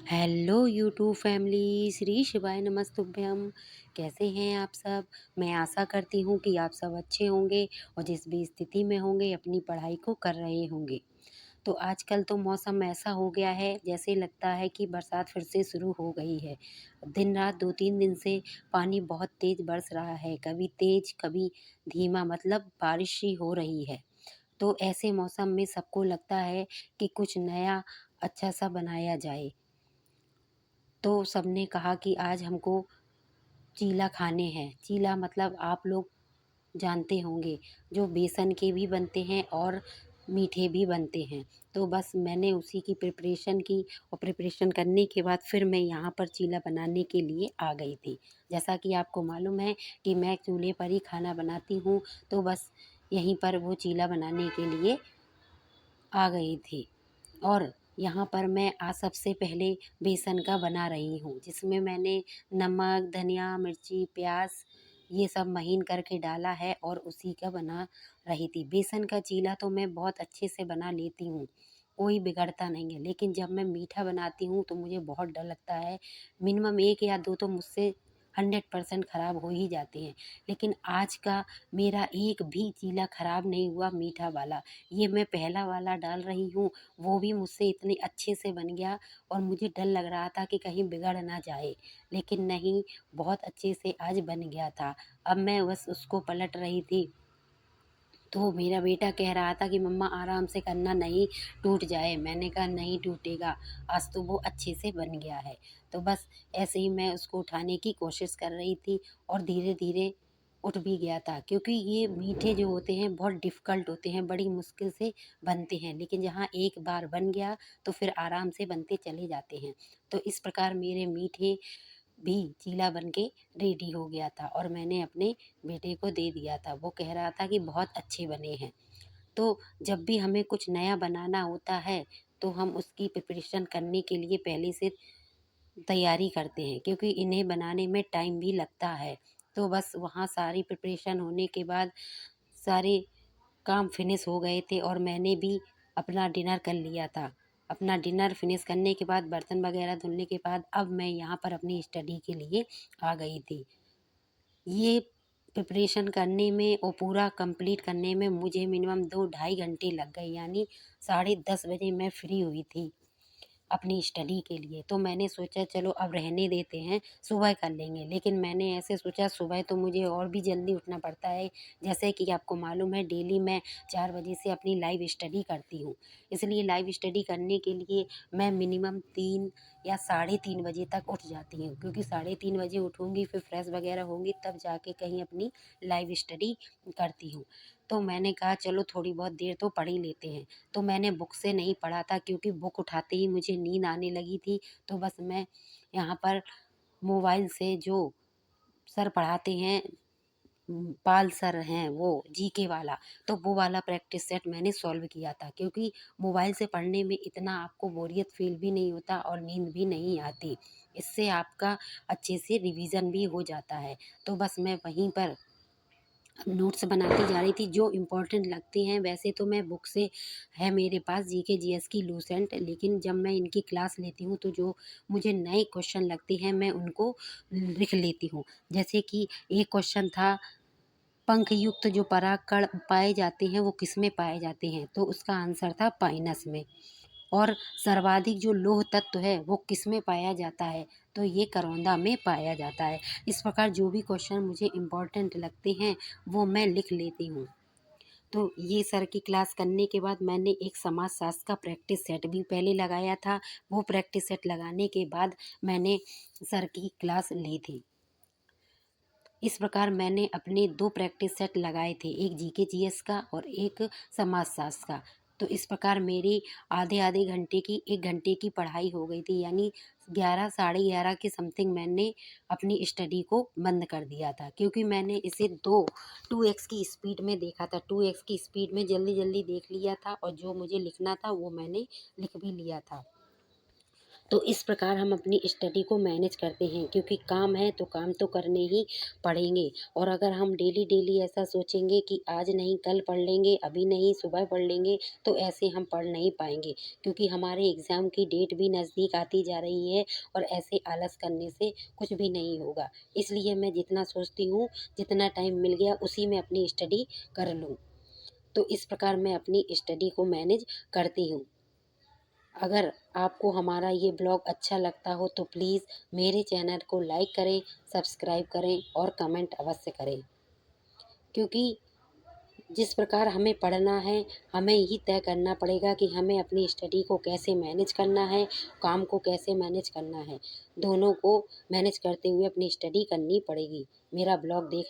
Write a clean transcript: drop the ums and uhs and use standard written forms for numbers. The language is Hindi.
हेलो यूट्यूब फैमिली, श्री शिवाय नमस्तुभ्यम। कैसे हैं आप सब? मैं आशा करती हूँ कि आप सब अच्छे होंगे और जिस भी स्थिति में होंगे अपनी पढ़ाई को कर रहे होंगे। तो आजकल तो मौसम ऐसा हो गया है जैसे लगता है कि बरसात फिर से शुरू हो गई है। दिन रात 2-3 दिन से पानी बहुत तेज बरस रहा है, कभी तेज कभी धीमा, मतलब बारिश ही हो रही है। तो ऐसे मौसम में सबको लगता है कि कुछ नया अच्छा सा बनाया जाए। तो सबने कहा कि आज हमको चीला खाने हैं। चीला मतलब आप लोग जानते होंगे, जो बेसन के भी बनते हैं और मीठे भी बनते हैं। तो बस मैंने उसी की प्रिपरेशन की और प्रिपरेशन करने के बाद फिर मैं यहाँ पर चीला बनाने के लिए आ गई थी। जैसा कि आपको मालूम है कि मैं चूल्हे पर ही खाना बनाती हूँ, तो बस यहीं पर वो चीला बनाने के लिए आ गई थी। और यहाँ पर मैं आज सबसे पहले बेसन का बना रही हूँ, जिसमें मैंने नमक, धनिया, मिर्ची, प्याज ये सब महीन करके डाला है और उसी का बना रही थी। बेसन का चीला तो मैं बहुत अच्छे से बना लेती हूँ, कोई बिगड़ता नहीं है। लेकिन जब मैं मीठा बनाती हूँ तो मुझे बहुत डर लगता है। मिनिमम 1 या 2 तो मुझसे 100% ख़राब हो ही जाते हैं। लेकिन आज का मेरा एक भी चीला ख़राब नहीं हुआ मीठा वाला। ये मैं पहला वाला डाल रही हूँ, वो भी मुझसे इतने अच्छे से बन गया और मुझे डर लग रहा था कि कहीं बिगड़ ना जाए, लेकिन नहीं, बहुत अच्छे से आज बन गया था। अब मैं बस उसको पलट रही थी, तो मेरा बेटा कह रहा था कि मम्मा आराम से करना, नहीं टूट जाए। मैंने कहा नहीं टूटेगा, आज तो वो अच्छे से बन गया है। तो बस ऐसे ही मैं उसको उठाने की कोशिश कर रही थी और धीरे-धीरे उठ भी गया था, क्योंकि ये मीठे जो होते हैं बहुत डिफ़िकल्ट होते हैं, बड़ी मुश्किल से बनते हैं। लेकिन जहाँ एक बार बन गया तो फिर आराम से बनते चले जाते हैं। तो इस प्रकार मेरे मीठे भी चीला बन के रेडी हो गया था और मैंने अपने बेटे को दे दिया था। वो कह रहा था कि बहुत अच्छे बने हैं। तो जब भी हमें कुछ नया बनाना होता है तो हम उसकी प्रिपरेशन करने के लिए पहले से तैयारी करते हैं, क्योंकि इन्हें बनाने में टाइम भी लगता है। तो बस वहाँ सारी प्रिपरेशन होने के बाद सारे काम फिनिश हो गए थे और मैंने भी अपना डिनर कर लिया था। अपना डिनर फिनिश करने के बाद बर्तन वगैरह धुलने के बाद अब मैं यहाँ पर अपनी स्टडी के लिए आ गई थी। ये प्रिपरेशन करने में और पूरा कंप्लीट करने में मुझे मिनिमम 2 ढाई घंटे लग गए, यानी साढ़े 10 बजे मैं फ्री हुई थी अपनी स्टडी के लिए। तो मैंने सोचा चलो अब रहने देते हैं, सुबह कर लेंगे। लेकिन मैंने ऐसे सोचा सुबह तो मुझे और भी जल्दी उठना पड़ता है। जैसे कि आपको मालूम है डेली मैं 4 बजे से अपनी लाइव स्टडी करती हूँ। इसलिए लाइव स्टडी करने के लिए मैं मिनिमम 3 या साढ़े 3 बजे तक उठ जाती हूँ, क्योंकि साढ़े 3 बजे उठूँगी, फिर फ्रेश वगैरह होंगी, तब जाके कहीं अपनी लाइव स्टडी करती हूँ। तो मैंने कहा चलो थोड़ी बहुत देर तो पढ़ ही लेते हैं। तो मैंने बुक से नहीं पढ़ा था, क्योंकि बुक उठाते ही मुझे नींद आने लगी थी। तो बस मैं यहाँ पर मोबाइल से जो सर पढ़ाते हैं, पाल सर हैं वो जीके वाला, तो वो वाला प्रैक्टिस सेट मैंने सॉल्व किया था, क्योंकि मोबाइल से पढ़ने में इतना आपको बोरियत फ़ील भी नहीं होता और नींद भी नहीं आती। इससे आपका अच्छे से रिवीज़न भी हो जाता है। तो बस मैं वहीं पर नोट्स बनाती जा रही थी जो इम्पोर्टेंट लगते हैं। वैसे तो मैं बुक से है मेरे पास जीके जीएस की लूसेंट, लेकिन जब मैं इनकी क्लास लेती हूँ तो जो मुझे नए क्वेश्चन लगते हैं मैं उनको लिख लेती हूँ। जैसे कि एक क्वेश्चन था, पंख युक्त जो परागकण पाए जाते हैं वो किस में पाए जाते हैं? तो उसका आंसर था पाइनस में। और सर्वाधिक जो लौह तत्व है वो किस में पाया जाता है? तो ये करौंदा में पाया जाता है। इस प्रकार जो भी क्वेश्चन मुझे इम्पोर्टेंट लगते हैं वो मैं लिख लेती हूँ। तो ये सर की क्लास करने के बाद मैंने एक समाजशास्त्र का प्रैक्टिस सेट भी पहले लगाया था। वो प्रैक्टिस सेट लगाने के बाद मैंने सर की क्लास ली थी। इस प्रकार मैंने अपने 2 प्रैक्टिस सेट लगाए थे, एक जीके जीएस का और एक समाजशास्त्र का। तो इस प्रकार मेरी आधे-आधे घंटे की 1 घंटे की पढ़ाई हो गई थी, यानी 11 साढ़े 11 के समथिंग मैंने अपनी स्टडी को बंद कर दिया था, क्योंकि मैंने इसे 2x की स्पीड में देखा था। 2x की स्पीड में जल्दी-जल्दी देख लिया था और जो मुझे लिखना था वो मैंने लिख भी लिया था। तो इस प्रकार हम अपनी स्टडी को मैनेज करते हैं, क्योंकि काम है तो काम तो करने ही पड़ेंगे। और अगर हम डेली डेली ऐसा सोचेंगे कि आज नहीं कल पढ़ लेंगे, अभी नहीं सुबह पढ़ लेंगे, तो ऐसे हम पढ़ नहीं पाएंगे, क्योंकि हमारे एग्ज़ाम की डेट भी नज़दीक आती जा रही है और ऐसे आलस करने से कुछ भी नहीं होगा। इसलिए मैं जितना सोचती हूँ, जितना टाइम मिल गया उसी में अपनी स्टडी कर लूँ। तो इस प्रकार मैं अपनी स्टडी को मैनेज करती हूँ। अगर आपको हमारा ये ब्लॉग अच्छा लगता हो तो प्लीज़ मेरे चैनल को लाइक करें, सब्सक्राइब करें और कमेंट अवश्य करें। क्योंकि जिस प्रकार हमें पढ़ना है, हमें ही तय करना पड़ेगा कि हमें अपनी स्टडी को कैसे मैनेज करना है, काम को कैसे मैनेज करना है। दोनों को मैनेज करते हुए अपनी स्टडी करनी पड़ेगी। मेरा ब्लॉग देख